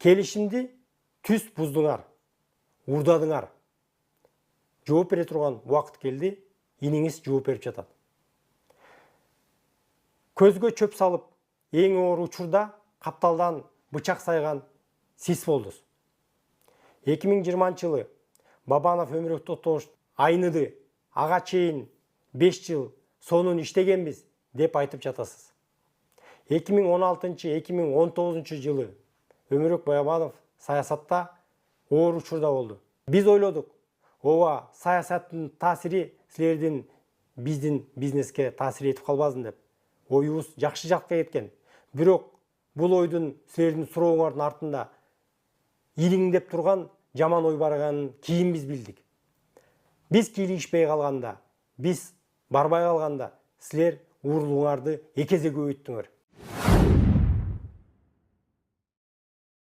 келишимди түз буздуңар, урдадыңар. Жооп бере турган убакыт келди, иниңиз жооп берип жатат. Көзгө чөп салып, эң оор учурда капталдан бычак сайган сиз болдуз. 2020 жылы Бабанов өмүрөк токтош айныды, ага чейин 5 жыл сонун иштегенбиз деп айтып жатасыз. 2016-2019 жылы Өмүрөк Бабанов саясатта оор учурда болду. Биз ойлодук, ооба саясаттын таасири силердин биздин бизнеске таасир этип калбасын деп. Оюбуз жакшы жакка кеткен. Бирок бул ойдун силердин сурооңардын артында илиңдеп турган жаман ой барганын кийин биз билдик. Биз кийлигишпей калганда, биз барбай калганда силер уурулуңарды эки эсе көбөйттүңөр.